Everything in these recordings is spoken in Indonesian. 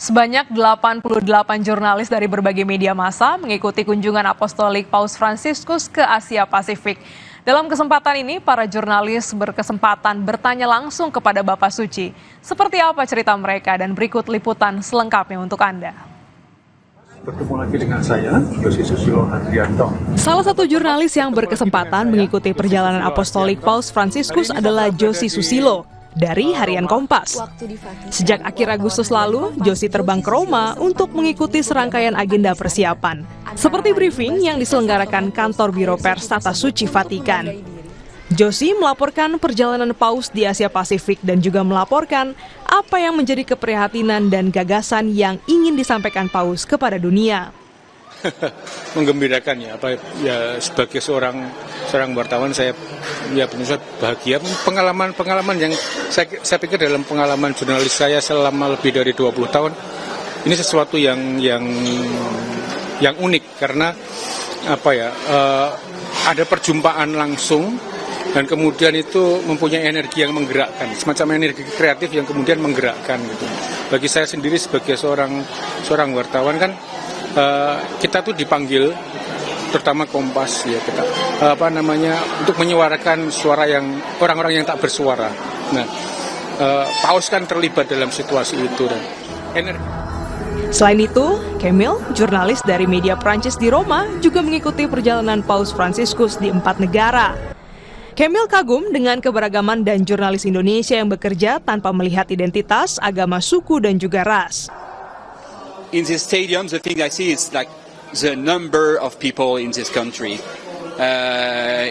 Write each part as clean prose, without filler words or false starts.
Sebanyak 88 jurnalis dari berbagai media massa mengikuti kunjungan apostolik Paus Fransiskus ke Asia Pasifik. Dalam kesempatan ini, para jurnalis berkesempatan bertanya langsung kepada Bapak Suci. Seperti apa cerita mereka dan berikut liputan selengkapnya untuk Anda. Bertemu lagi dengan saya, Yosi Susilo Hadrianto. Salah satu jurnalis yang berkesempatan mengikuti perjalanan apostolik Paus Fransiskus adalah Josi Susilo dari Harian Kompas. Sejak akhir Agustus lalu, Josi terbang ke Roma untuk mengikuti serangkaian agenda persiapan, seperti briefing yang diselenggarakan kantor Biro Pers Tata Suci Vatikan. Josi melaporkan perjalanan Paus di Asia Pasifik dan juga melaporkan apa yang menjadi keprihatinan dan gagasan yang ingin disampaikan Paus kepada dunia. Menggembirakan ya sebagai seorang wartawan saya bahagia. Pengalaman yang saya pikir dalam pengalaman jurnalis saya selama lebih dari 20 tahun ini sesuatu yang unik karena ada perjumpaan langsung dan kemudian itu mempunyai energi yang menggerakkan, semacam energi kreatif yang kemudian menggerakkan gitu. Bagi saya sendiri sebagai seorang wartawan kan kita tuh dipanggil, terutama Kompas ya kita untuk menyuarakan suara yang orang-orang yang tak bersuara. Nah, Paus kan terlibat dalam situasi itu dan energi. Selain itu, Camille, jurnalis dari media Prancis di Roma, juga mengikuti perjalanan Paus Fransiskus di 4 negara. Camille kagum dengan keberagaman dan jurnalis Indonesia yang bekerja tanpa melihat identitas, agama, suku, dan juga ras. In this stadium, the thing I see is like the number of people in this country.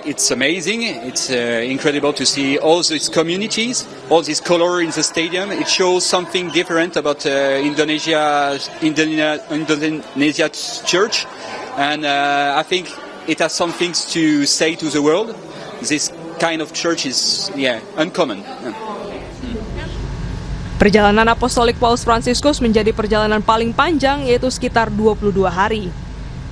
It's amazing. It's incredible to see all these communities, all this color in the stadium. It shows something different about Indonesia Church, and I think it has some things to say to the world. This kind of church is uncommon. Perjalanan apostolik Paus Fransiskus menjadi perjalanan paling panjang, yaitu sekitar 22 hari.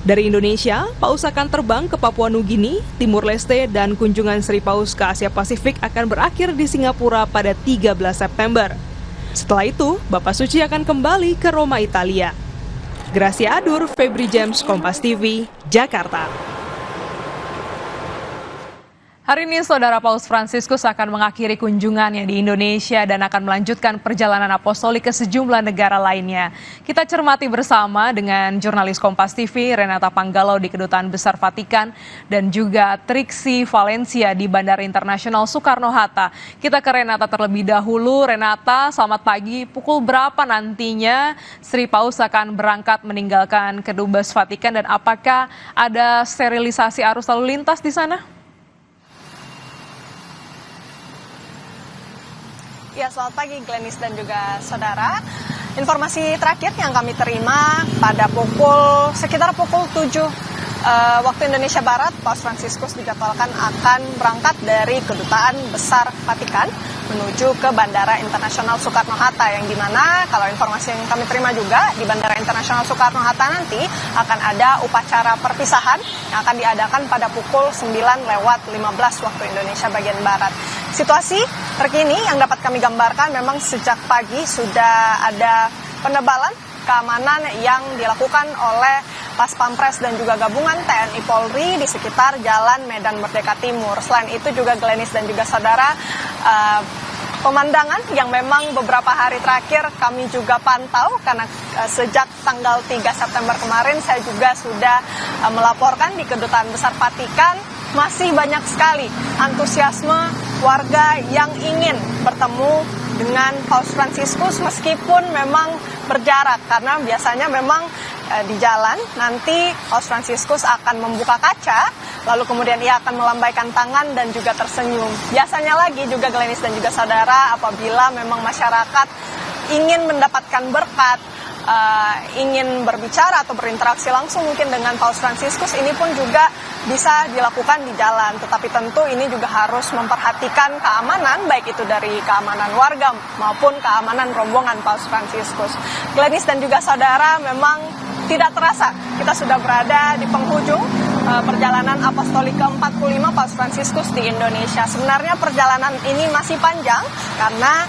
Dari Indonesia, Paus akan terbang ke Papua Nugini, Timur Leste, dan kunjungan Sri Paus ke Asia Pasifik akan berakhir di Singapura pada 13 September. Setelah itu, Bapak Suci akan kembali ke Roma, Italia. Gracia Adur, Febri James, Kompas TV, Jakarta. Hari ini, Saudara, Paus Fransiskus akan mengakhiri kunjungannya di Indonesia dan akan melanjutkan perjalanan apostolik ke sejumlah negara lainnya. Kita cermati bersama dengan jurnalis Kompas TV, Renata Panggalau di Kedutaan Besar Vatikan, dan juga Triksi Valencia di Bandara Internasional Soekarno-Hatta. Kita ke Renata terlebih dahulu. Renata, selamat pagi. Pukul berapa nantinya Sri Paus akan berangkat meninggalkan Kedubes Vatikan dan apakah ada sterilisasi arus lalu lintas di sana? Ya, selamat pagi Glenis dan juga saudara. Informasi terakhir yang kami terima pada sekitar pukul 7 waktu Indonesia Barat, Paus Fransiskus dijadwalkan akan berangkat dari Kedutaan Besar Vatikan menuju ke Bandara Internasional Soekarno-Hatta, yang dimana kalau informasi yang kami terima juga di Bandara Internasional Soekarno-Hatta nanti akan ada upacara perpisahan yang akan diadakan pada pukul 9:15 waktu Indonesia bagian Barat. Situasi terkini yang dapat kami gambarkan memang sejak pagi sudah ada penebalan keamanan yang dilakukan oleh Pas Pampres dan juga gabungan TNI Polri di sekitar Jalan Medan Merdeka Timur. Selain itu juga Glenis dan juga saudara, pemandangan yang memang beberapa hari terakhir kami juga pantau karena sejak tanggal 3 September kemarin saya juga sudah melaporkan di Kedutaan Besar Vatikan. Masih banyak sekali antusiasme warga yang ingin bertemu dengan Paus Fransiskus meskipun memang berjarak, karena biasanya memang di jalan nanti Paus Fransiskus akan membuka kaca lalu kemudian ia akan melambaikan tangan dan juga tersenyum. Biasanya lagi juga Glenis dan juga saudara, apabila memang masyarakat ingin mendapatkan berkat, ingin berbicara atau berinteraksi langsung mungkin dengan Paus Fransiskus, ini pun juga bisa dilakukan di jalan. Tetapi tentu ini juga harus memperhatikan keamanan, baik itu dari keamanan warga maupun keamanan rombongan Paus Fransiskus. Glenis dan juga saudara, memang tidak terasa kita sudah berada di penghujung perjalanan apostolik ke-45 Paus Fransiskus di Indonesia. Sebenarnya perjalanan ini masih panjang karena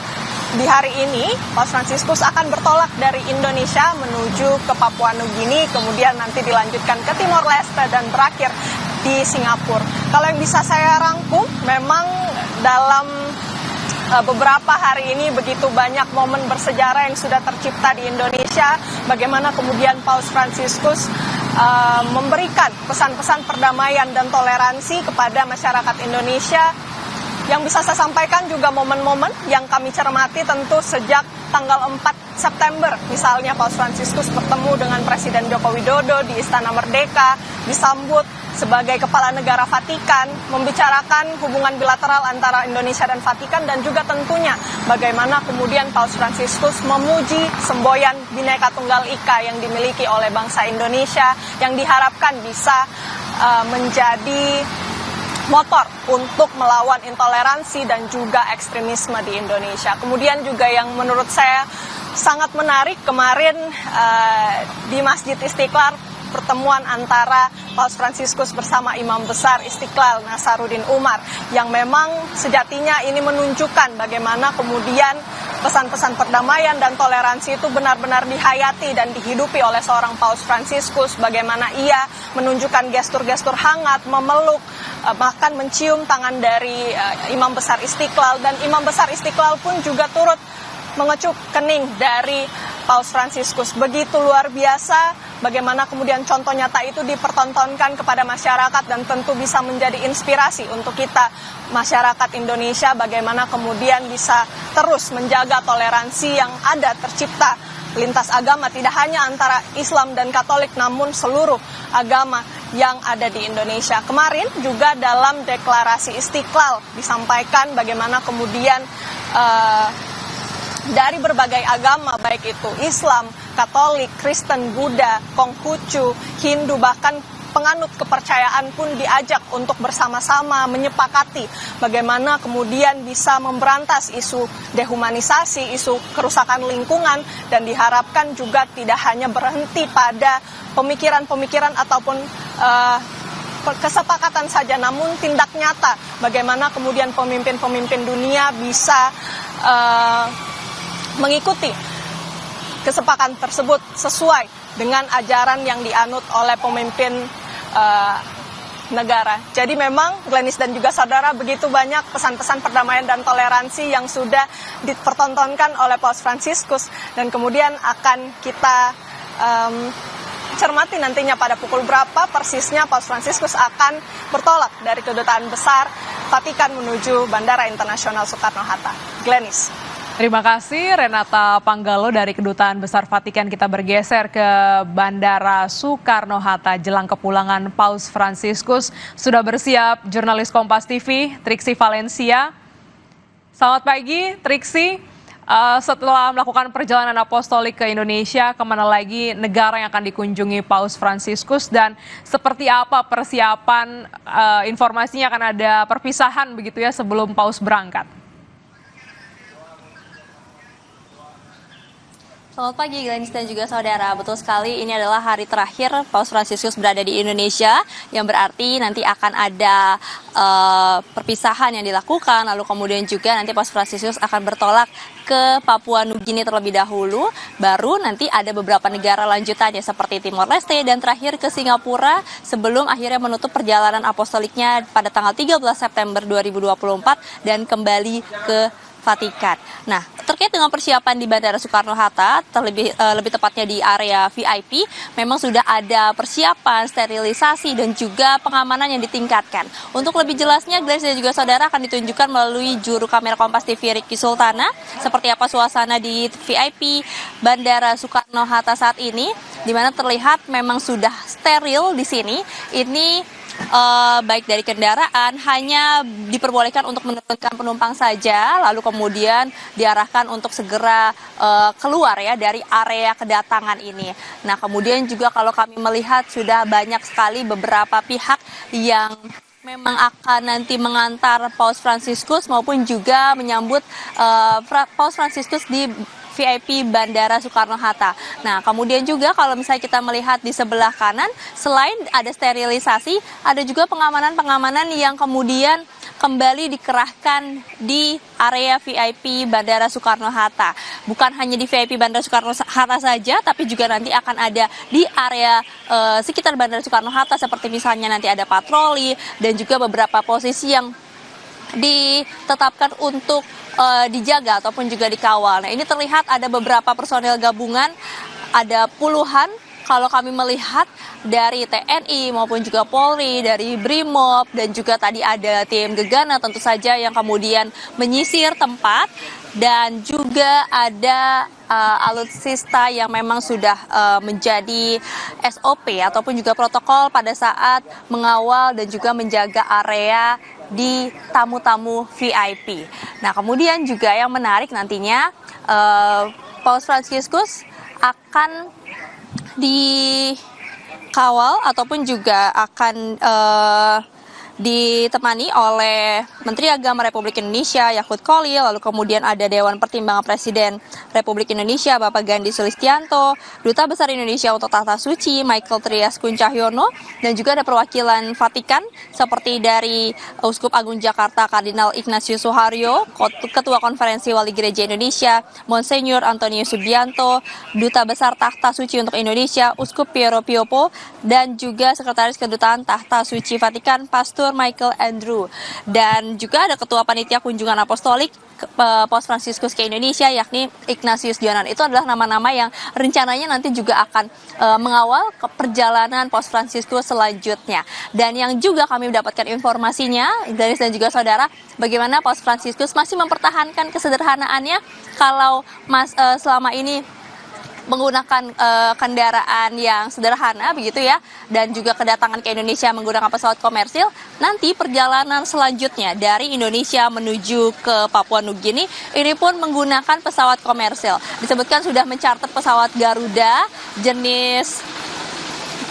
di hari ini Paus Fransiskus akan bertolak dari Indonesia menuju ke Papua Nugini, kemudian nanti dilanjutkan ke Timor Leste dan berakhir di Singapura. Kalau yang bisa saya rangkum, memang dalam beberapa hari ini begitu banyak momen bersejarah yang sudah tercipta di Indonesia, bagaimana kemudian Paus Fransiskus memberikan pesan-pesan perdamaian dan toleransi kepada masyarakat Indonesia. Yang bisa saya sampaikan juga momen-momen yang kami cermati tentu sejak tanggal 4 September. Misalnya Paus Fransiskus bertemu dengan Presiden Joko Widodo di Istana Merdeka, disambut sebagai Kepala Negara Vatikan, membicarakan hubungan bilateral antara Indonesia dan Vatikan, dan juga tentunya bagaimana kemudian Paus Fransiskus memuji semboyan Bhinneka Tunggal Ika yang dimiliki oleh bangsa Indonesia, yang diharapkan bisa menjadi motor untuk melawan intoleransi dan juga ekstremisme di Indonesia. Kemudian juga yang menurut saya sangat menarik kemarin di Masjid Istiqlal, pertemuan antara Paus Fransiskus bersama Imam Besar Istiqlal Nasaruddin Umar, yang memang sejatinya ini menunjukkan bagaimana kemudian pesan-pesan perdamaian dan toleransi itu benar-benar dihayati dan dihidupi oleh seorang Paus Fransiskus, bagaimana ia menunjukkan gestur-gestur hangat, memeluk, bahkan mencium tangan dari Imam Besar Istiqlal, dan Imam Besar Istiqlal pun juga turut mengecup kening dari Paus Fransiskus. Begitu luar biasa bagaimana kemudian contoh nyata itu dipertontonkan kepada masyarakat, dan tentu bisa menjadi inspirasi untuk kita masyarakat Indonesia, bagaimana kemudian bisa terus menjaga toleransi yang ada tercipta lintas agama, tidak hanya antara Islam dan Katolik, namun seluruh agama yang ada di Indonesia. Kemarin juga dalam deklarasi Istiqlal disampaikan bagaimana kemudian dari berbagai agama, baik itu Islam, Katolik, Kristen, Buddha, Konghucu, Hindu, bahkan penganut kepercayaan pun diajak untuk bersama-sama menyepakati bagaimana kemudian bisa memberantas isu dehumanisasi, isu kerusakan lingkungan, dan diharapkan juga tidak hanya berhenti pada pemikiran-pemikiran ataupun kesepakatan saja, namun tindak nyata bagaimana kemudian pemimpin-pemimpin dunia bisa mengikuti kesepakatan tersebut sesuai dengan ajaran yang dianut oleh pemimpin negara. Jadi memang Glenis dan juga saudara, begitu banyak pesan-pesan perdamaian dan toleransi yang sudah dipertontonkan oleh Paus Fransiskus, dan kemudian akan kita cermati nantinya pada pukul berapa persisnya Paus Fransiskus akan bertolak dari Kedutaan Besar Vatikan menuju Bandara Internasional Soekarno-Hatta. Glenis. Terima kasih Renata Panggalo dari Kedutaan Besar Vatikan. Kita bergeser ke Bandara Soekarno-Hatta jelang kepulangan Paus Fransiskus. Sudah bersiap jurnalis Kompas TV, Triksi Valencia. Selamat pagi, Triksi. Setelah melakukan perjalanan apostolik ke Indonesia, kemana lagi negara yang akan dikunjungi Paus Fransiskus, dan seperti apa persiapan, informasinya akan ada perpisahan begitu ya sebelum Paus berangkat? Selamat pagi Glenis dan juga saudara, betul sekali ini adalah hari terakhir Paus Fransiskus berada di Indonesia, yang berarti nanti akan ada perpisahan yang dilakukan, lalu kemudian juga nanti Paus Fransiskus akan bertolak ke Papua Nugini terlebih dahulu, baru nanti ada beberapa negara lanjutannya seperti Timor Leste dan terakhir ke Singapura sebelum akhirnya menutup perjalanan apostoliknya pada tanggal 13 September 2024 dan kembali ke Vatikan. Nah, terkait dengan persiapan di Bandara Soekarno-Hatta, lebih tepatnya di area VIP, memang sudah ada persiapan sterilisasi dan juga pengamanan yang ditingkatkan. Untuk lebih jelasnya, Glenis dan juga saudara akan ditunjukkan melalui juru kamera Kompas TV Ricky Sultana, seperti apa suasana di VIP Bandara Soekarno-Hatta saat ini, di mana terlihat memang sudah steril di sini. Ini baik dari kendaraan hanya diperbolehkan untuk menurunkan penumpang saja, lalu kemudian diarahkan untuk segera keluar ya dari area kedatangan ini. Nah, kemudian juga kalau kami melihat sudah banyak sekali beberapa pihak yang memang akan nanti mengantar Paus Fransiskus maupun juga menyambut Paus Fransiskus di VIP Bandara Soekarno-Hatta. Nah, kemudian juga kalau misalnya kita melihat di sebelah kanan, selain ada sterilisasi, ada juga pengamanan-pengamanan yang kemudian kembali dikerahkan di area VIP Bandara Soekarno-Hatta. Bukan hanya di VIP Bandara Soekarno-Hatta saja, tapi juga nanti akan ada di area sekitar Bandara Soekarno-Hatta, seperti misalnya nanti ada patroli dan juga beberapa posisi yang ditetapkan untuk dijaga ataupun juga dikawal. Nah, ini terlihat ada beberapa personel gabungan, ada puluhan kalau kami melihat dari TNI maupun juga Polri, dari Brimob, dan juga tadi ada tim Gegana tentu saja yang kemudian menyisir tempat, dan juga ada alutsista yang memang sudah menjadi SOP ataupun juga protokol pada saat mengawal dan juga menjaga area di tamu-tamu VIP. Nah, kemudian juga yang menarik nantinya Paus Fransiskus akan dikawal ataupun juga akan ditemani oleh Menteri Agama Republik Indonesia Yakut Kolil, lalu kemudian ada Dewan Pertimbangan Presiden Republik Indonesia Bapak Gandhi Sulistianto, Duta Besar Indonesia untuk Tahta Suci Michael Trias Kuncahyono, dan juga ada perwakilan Vatikan seperti dari Uskup Agung Jakarta Kardinal Ignatius Suharyo, Ketua Konferensi Wali Gereja Indonesia Monsignor Antonio Subianto, Duta Besar Tahta Suci untuk Indonesia Uskup Piero Piopo, dan juga Sekretaris Kedutaan Tahta Suci Vatikan Pastor Michael Andrew. Dan juga ada Ketua Panitia Kunjungan Apostolik Paus Fransiskus ke Indonesia yakni Ignatius Jonan. Itu adalah nama-nama yang rencananya nanti juga akan mengawal ke perjalanan Paus Fransiskus selanjutnya. Dan yang juga kami mendapatkan informasinya, Garis dan juga saudara, bagaimana Paus Fransiskus masih mempertahankan kesederhanaannya kalau selama ini menggunakan kendaraan yang sederhana begitu ya, dan juga kedatangan ke Indonesia menggunakan pesawat komersil. Nanti perjalanan selanjutnya dari Indonesia menuju ke Papua Nugini ini pun menggunakan pesawat komersil. Disebutkan sudah mencarter pesawat Garuda jenis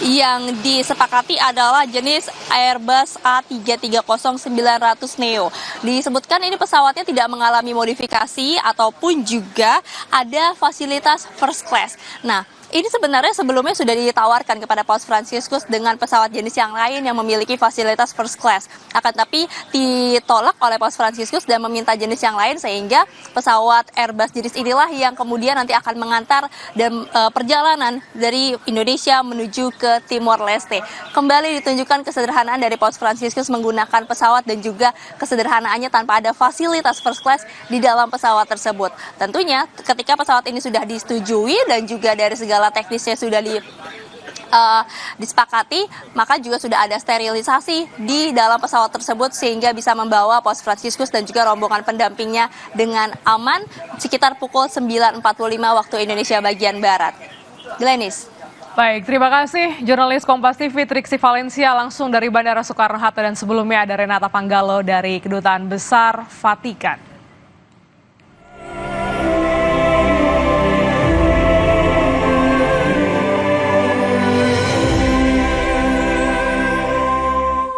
yang disepakati adalah jenis Airbus A330-900 Neo. Disebutkan ini pesawatnya tidak mengalami modifikasi ataupun juga ada fasilitas first class. Nah, ini sebenarnya sebelumnya sudah ditawarkan kepada Paus Fransiskus dengan pesawat jenis yang lain yang memiliki fasilitas first class. Akan tapi ditolak oleh Paus Fransiskus dan meminta jenis yang lain, sehingga pesawat Airbus jenis inilah yang kemudian nanti akan mengantar dan perjalanan dari Indonesia menuju ke Timor Leste. Kembali ditunjukkan kesederhanaan dari Paus Fransiskus menggunakan pesawat dan juga kesederhanaannya tanpa ada fasilitas first class di dalam pesawat tersebut. Tentunya ketika pesawat ini sudah disetujui dan juga dari segala teknisnya sudah disepakati, maka juga sudah ada sterilisasi di dalam pesawat tersebut sehingga bisa membawa Paus Fransiskus dan juga rombongan pendampingnya dengan aman sekitar pukul 9.45 waktu Indonesia bagian Barat. Glenis. Baik, terima kasih jurnalis Kompas TV Triksi Valencia langsung dari Bandara Soekarno-Hatta, dan sebelumnya ada Renata Panggalo dari Kedutaan Besar Vatikan.